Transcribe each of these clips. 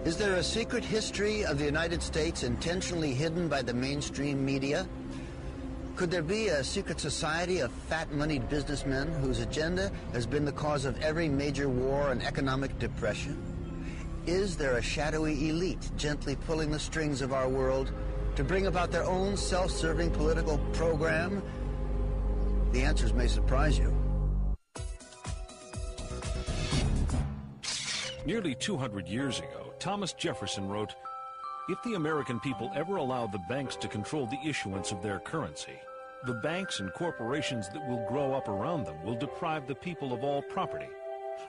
Is there a secret history of the United States intentionally hidden by the mainstream media? Could there be a secret society of fat-moneyed businessmen whose agenda has been the cause of every major war and economic depression? Is there a shadowy elite gently pulling the strings of our world to bring about their own self-serving political program? The answers may surprise you. Nearly 200 years ago, Thomas Jefferson wrote, "If the American people ever allow the banks to control the issuance of their currency, the banks and corporations that will grow up around them will deprive the people of all property,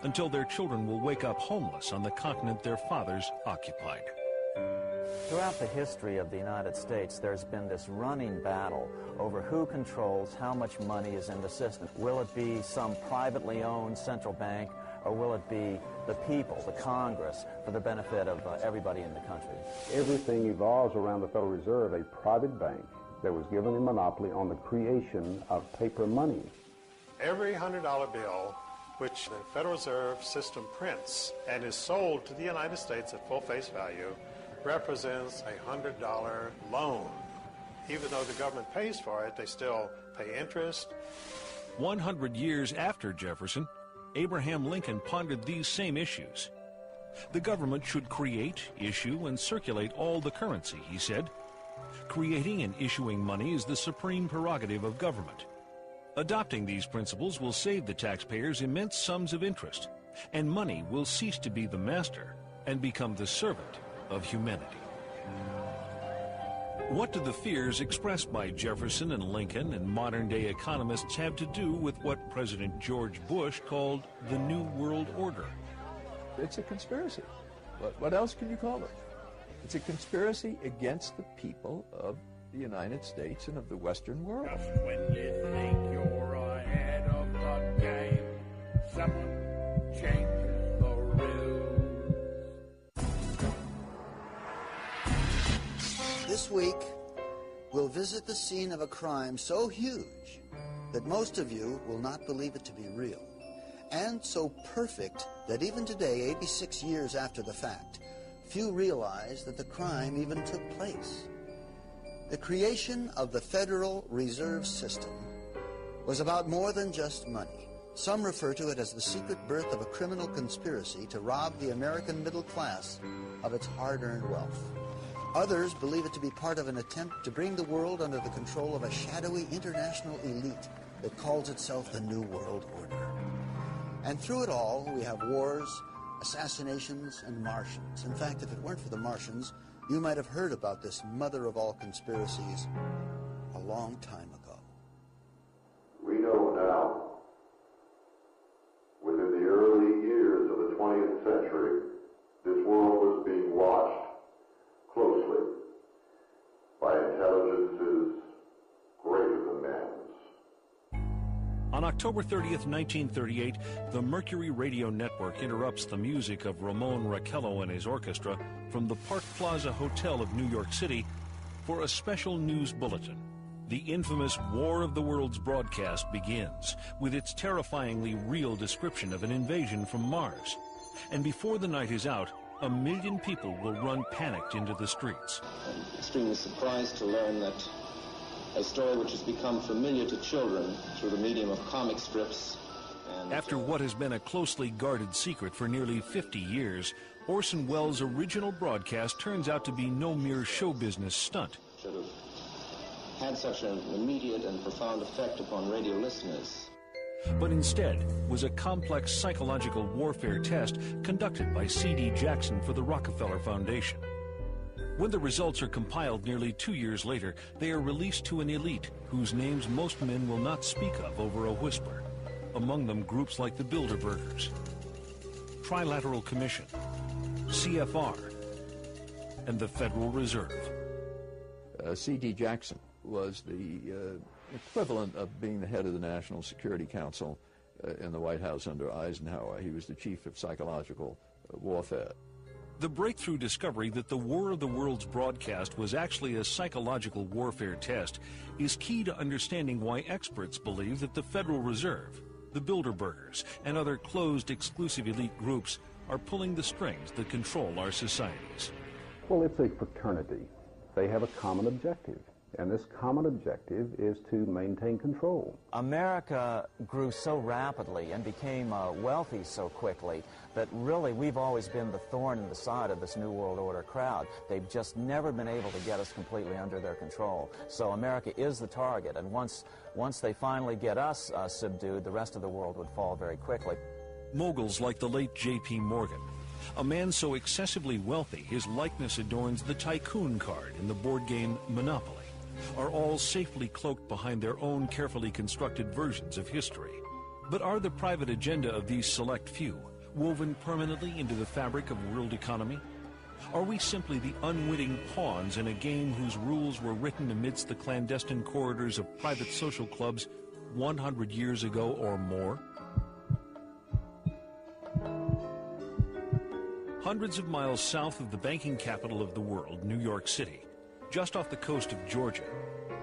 until their children will wake up homeless on the continent their fathers occupied." Throughout the history of the United States, there's been this running battle over who controls how much money is in the system. Will it be some privately owned central bank, or will it be the people, the Congress, for the benefit of everybody in the country? Everything evolves around the Federal Reserve, a private bank that was given a monopoly on the creation of paper money. Every $100 bill which the Federal Reserve System prints and is sold to the United States at full face value represents a $100 loan. Even though the government pays for it, they still pay interest. 100 years after Jefferson, Abraham Lincoln pondered these same issues. The government should create, issue, and circulate all the currency, he said. Creating and issuing money is the supreme prerogative of government. Adopting these principles will save the taxpayers immense sums of interest, and money will cease to be the master and become the servant of humanity. What do the fears expressed by Jefferson and Lincoln and modern-day economists have to do with what President George Bush called the New World Order? It's a conspiracy. What else can you call it? It's a conspiracy against the people of the United States and of the Western world. Just when you think you're ahead of the game, someone changes the rules. This week, we'll visit the scene of a crime so huge that most of you will not believe it to be real, and so perfect that even today, 86 years after the fact, few realize that the crime even took place. The creation of the Federal Reserve System was about more than just money. Some refer to it as the secret birth of a criminal conspiracy to rob the American middle class of its hard-earned wealth. Others believe it to be part of an attempt to bring the world under the control of a shadowy international elite that calls itself the New World Order. And through it all, we have wars, assassinations, and Martians. In fact, if it weren't for the Martians, you might have heard about this mother of all conspiracies a long time ago. We know now, within the early years of the 20th century, this world was being watched closely by intelligences greater than man's. On October 30th, 1938, the Mercury Radio Network interrupts the music of Ramon Raquello and his orchestra from the Park Plaza Hotel of New York City for a special news bulletin. The infamous War of the Worlds broadcast begins with its terrifyingly real description of an invasion from Mars. And before the night is out, 1 million people will run panicked into the streets. I'm extremely surprised to learn that a story which has become familiar to children through the medium of comic strips. After what has been a closely guarded secret for nearly 50 years, Orson Welles' original broadcast turns out to be no mere show business stunt. Should have had such an immediate and profound effect upon radio listeners. But instead was a complex psychological warfare test conducted by C.D. Jackson for the Rockefeller Foundation. When the results are compiled nearly 2 years later, they are released to an elite whose names most men will not speak of over a whisper. Among them groups like the Bilderbergers, Trilateral Commission, CFR, and the Federal Reserve. C.D. Jackson was the equivalent of being the head of the National Security Council in the White House under Eisenhower. He was the chief of psychological warfare. The breakthrough discovery that the War of the Worlds broadcast was actually a psychological warfare test is key to understanding why experts believe that the Federal Reserve, the Bilderbergers, and other closed exclusive elite groups are pulling the strings that control our societies. Well, it's a fraternity. They have a common objective, and this common objective is to maintain control. America grew so rapidly and became wealthy so quickly that really we've always been the thorn in the side of this New World Order crowd. They've just never been able to get us completely under their control. So America is the target, and once they finally get us subdued, the rest of the world would fall very quickly. Moguls like the late J.P. Morgan, a man so excessively wealthy his likeness adorns the tycoon card in the board game Monopoly, are all safely cloaked behind their own carefully constructed versions of history. But are the private agenda of these select few woven permanently into the fabric of world economy? Are we simply the unwitting pawns in a game whose rules were written amidst the clandestine corridors of private social clubs 100 years ago or more? Hundreds of miles south of the banking capital of the world, New York City, just off the coast of Georgia,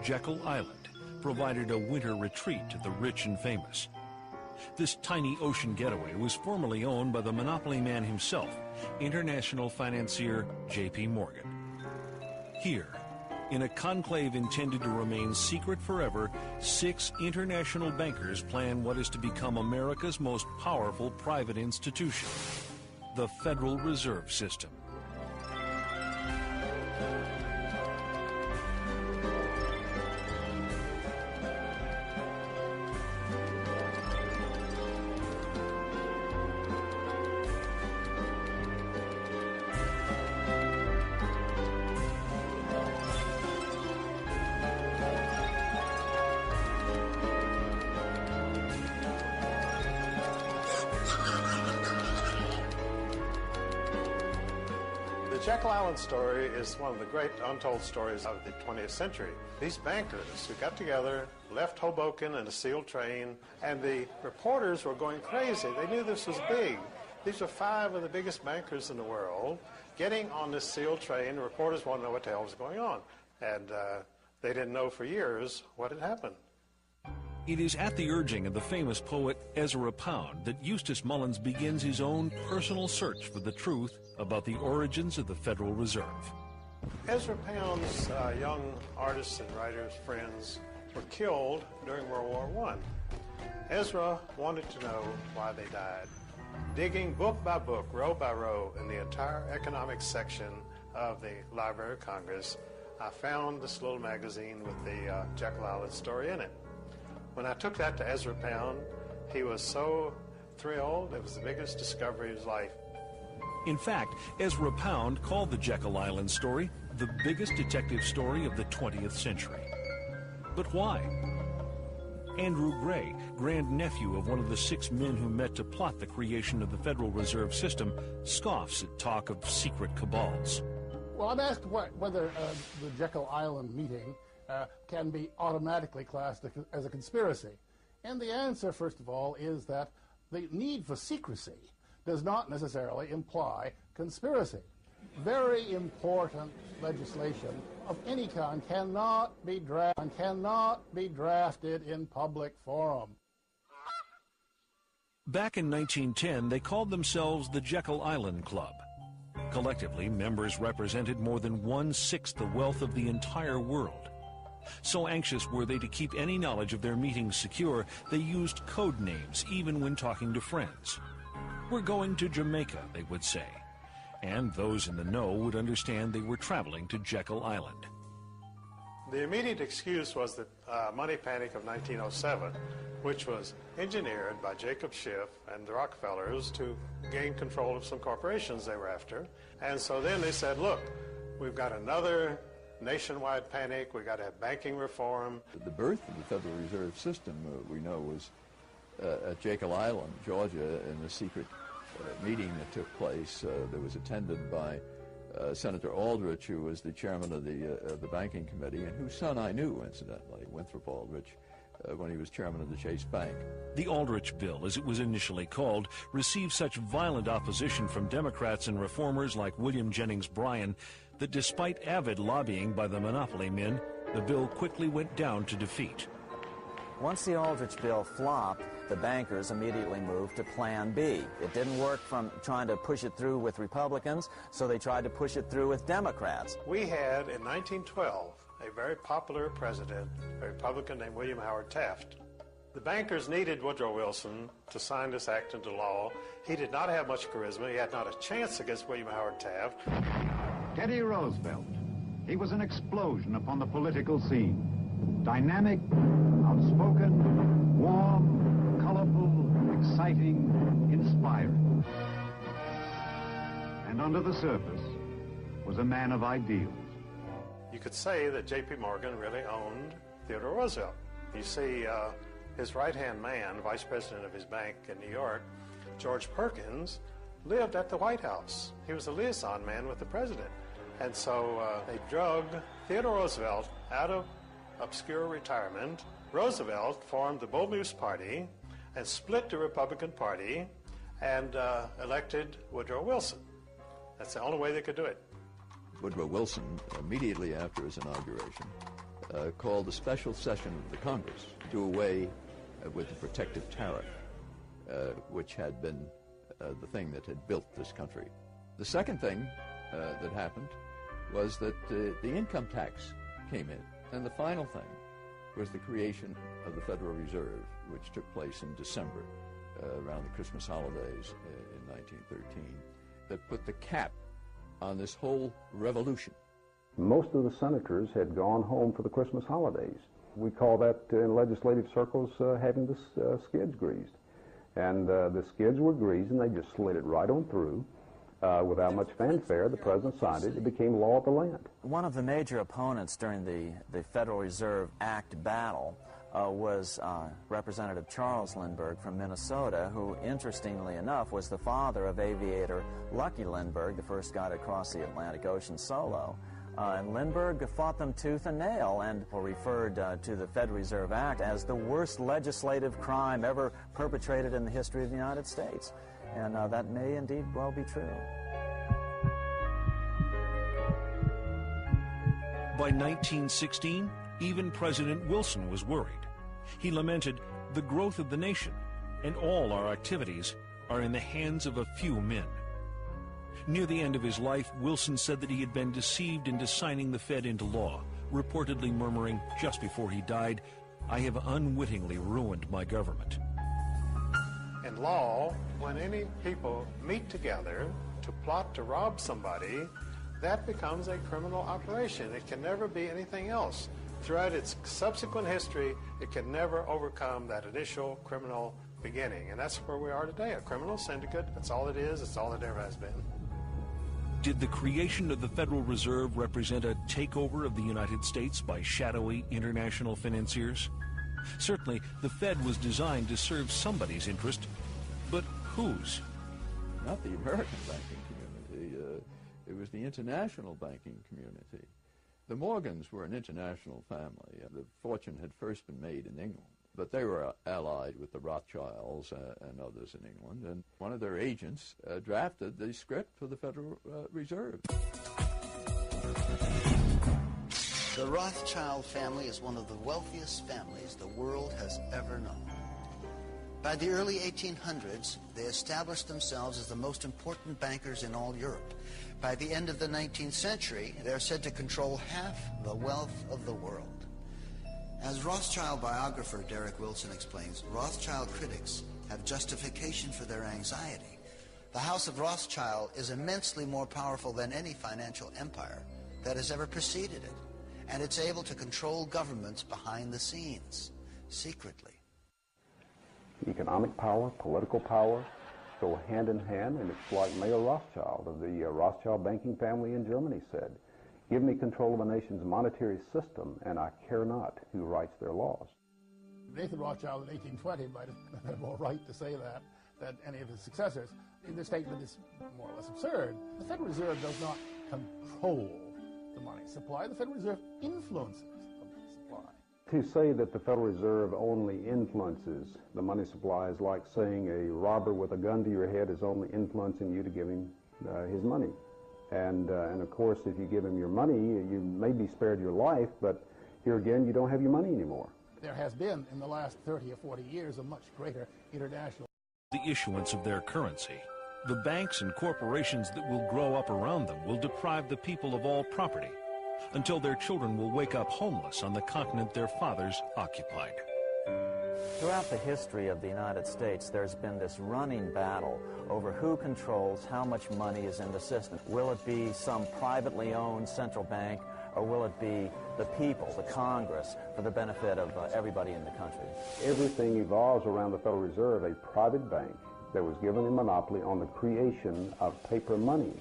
Jekyll Island provided a winter retreat to the rich and famous. This tiny ocean getaway was formerly owned by the monopoly man himself, international financier J.P. Morgan. Here, in a conclave intended to remain secret forever, 6 international bankers plan what is to become America's most powerful private institution, the Federal Reserve System. The Jekyll Island story is one of the great untold stories of the 20th century. These bankers who got together, left Hoboken in a sealed train, and the reporters were going crazy. They knew this was big. These were 5 of the biggest bankers in the world getting on this sealed train. The reporters wanted to know what the hell was going on. And they didn't know for years what had happened. It is at the urging of the famous poet Ezra Pound that Eustace Mullins begins his own personal search for the truth about the origins of the Federal Reserve. Ezra Pound's young artists and writers, friends, were killed during World War I. Ezra wanted to know why they died. Digging book by book, row by row, in the entire economics section of the Library of Congress, I found this little magazine with the Jekyll Island story in it. When I took that to Ezra Pound, he was so thrilled. It was the biggest discovery of his life. In fact, Ezra Pound called the Jekyll Island story the biggest detective story of the 20th century. But why? Andrew Gray, grandnephew of one of the 6 men who met to plot the creation of the Federal Reserve System, scoffs at talk of secret cabals. Well, I'm asked whether the Jekyll Island meeting can be automatically classed as a conspiracy. And the answer, first of all, is that the need for secrecy does not necessarily imply conspiracy. Very important legislation of any kind cannot be drafted in public forum. Back in 1910, they called themselves the Jekyll Island Club. Collectively, members represented more than 1/6 the wealth of the entire world. So anxious were they to keep any knowledge of their meetings secure, they used code names even when talking to friends. "We're going to Jamaica," they would say. And those in the know would understand they were traveling to Jekyll Island. The immediate excuse was the money panic of 1907, which was engineered by Jacob Schiff and the Rockefellers to gain control of some corporations they were after. And so then they said, look, we've got another nationwide panic, we've got to have banking reform. The birth of the Federal Reserve System, we know, was at Jekyll Island, Georgia, in a secret meeting that took place that was attended by Senator Aldrich, who was the chairman of the banking committee, and whose son I knew, incidentally, Winthrop Aldrich, when he was chairman of the Chase Bank. The Aldrich Bill, as it was initially called, received such violent opposition from Democrats and reformers like William Jennings Bryan that despite avid lobbying by the monopoly men, the bill quickly went down to defeat. Once the Aldrich Bill flopped, the bankers immediately moved to Plan B. It didn't work from trying to push it through with Republicans, so they tried to push it through with Democrats. We had, in 1912, a very popular president, a Republican named William Howard Taft. The bankers needed Woodrow Wilson to sign this act into law. He did not have much charisma. He had not a chance against William Howard Taft. Teddy Roosevelt. He was an explosion upon the political scene. Dynamic, outspoken, warm, colorful, exciting, inspiring. And under the surface was a man of ideals. You could say that J.P. Morgan really owned Theodore Roosevelt. You see, his right-hand man, vice president of his bank in New York, George Perkins, lived at the White House. He was a liaison man with the president. And so they drug Theodore Roosevelt out of obscure retirement. Roosevelt formed the Bull Moose Party and split the Republican Party and elected Woodrow Wilson. That's the only way they could do it. Woodrow Wilson, immediately after his inauguration, called a special session of the Congress to do away with the protective tariff, which had been the thing that had built this country. The second thing that happened was that the income tax came in. And the final thing was the creation of the Federal Reserve, which took place in December, around the Christmas holidays in 1913, that put the cap on this whole revolution. Most of the senators had gone home for the Christmas holidays. We call that in legislative circles having the skids greased. And the skids were greased, and they just slid it right on through. Without much fanfare, the president signed it. It became law of the land. One of the major opponents during the Federal Reserve Act battle was Representative Charles Lindbergh from Minnesota, who, interestingly enough, was the father of aviator Lucky Lindbergh, the first guy to cross the Atlantic Ocean solo. And Lindbergh fought them tooth and nail and referred to the Federal Reserve Act as the worst legislative crime ever perpetrated in the history of the United States. And that may indeed well be true. By 1916, even President Wilson was worried. He lamented the growth of the nation, and all our activities are in the hands of a few men. Near the end of his life, Wilson said that he had been deceived into signing the Fed into law, reportedly murmuring just before he died, "I have unwittingly ruined my government." In law, when any people meet together to plot to rob somebody, that becomes a criminal operation. It can never be anything else. Throughout its subsequent history, it can never overcome that initial criminal beginning. And that's where we are today, a criminal syndicate. That's all it is. It's all it ever has been. Did the creation of the Federal Reserve represent a takeover of the United States by shadowy international financiers? Certainly, the Fed was designed to serve somebody's interest, but whose? Not the American banking community. It was the international banking community. The Morgans were an international family. The fortune had first been made in England, but they were allied with the Rothschilds and others in England, and one of their agents drafted the script for the Federal Reserve. The Rothschild family is one of the wealthiest families the world has ever known. By the early 1800s, they established themselves as the most important bankers in all Europe. By the end of the 19th century, they're said to control half the wealth of the world. As Rothschild biographer Derek Wilson explains, Rothschild critics have justification for their anxiety. The House of Rothschild is immensely more powerful than any financial empire that has ever preceded it, and it's able to control governments behind the scenes, secretly. Economic power, political power go hand in hand, and it's like Mayor Rothschild of the Rothschild banking family in Germany said, "Give me control of a nation's monetary system, and I care not who writes their laws." Nathan Rothschild in 1820 might have had more right to say that any of his successors. The statement is more or less absurd. The Federal Reserve does not control the money supply. The Federal Reserve influences the money supply. To say that the Federal Reserve only influences the money supply is like saying a robber with a gun to your head is only influencing you to give him his money. And of course, if you give him your money, you may be spared your life, but here again, you don't have your money anymore. there has been, in the last 30 or 40 years, a much greater international... The issuance of their currency. The banks and corporations that will grow up around them will deprive the people of all property, until their children will wake up homeless on the continent their fathers occupied. Throughout the history of the United States, there's been this running battle over who controls how much money is in the system. Will it be some privately owned central bank, or will it be the people, the Congress, for the benefit of everybody in the country? Everything evolves around the Federal Reserve, a private bank that was given a monopoly on the creation of paper money.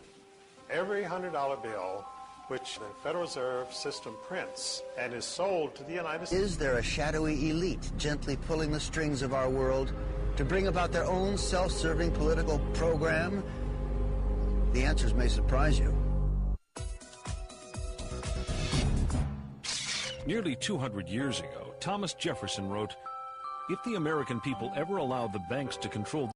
Every $100 bill which the Federal Reserve System prints and is sold to the United States. Is there a shadowy elite gently pulling the strings of our world to bring about their own self-serving political program? The answers may surprise you. Nearly 200 years ago, Thomas Jefferson wrote, "If the American people ever allow the banks to control..."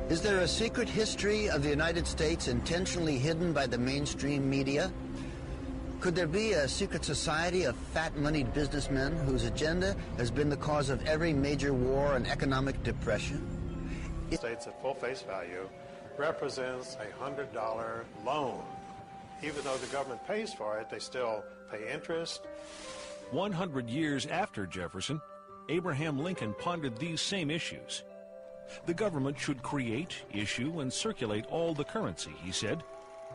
Is there a secret history of the United States intentionally hidden by the mainstream media? Could there be a secret society of fat-moneyed businessmen whose agenda has been the cause of every major war and economic depression? The States at full face value represents a $100 loan. Even though the government pays for it, they still pay interest. 100 years after Jefferson, Abraham Lincoln pondered these same issues. The government should create, issue, and circulate all the currency, he said,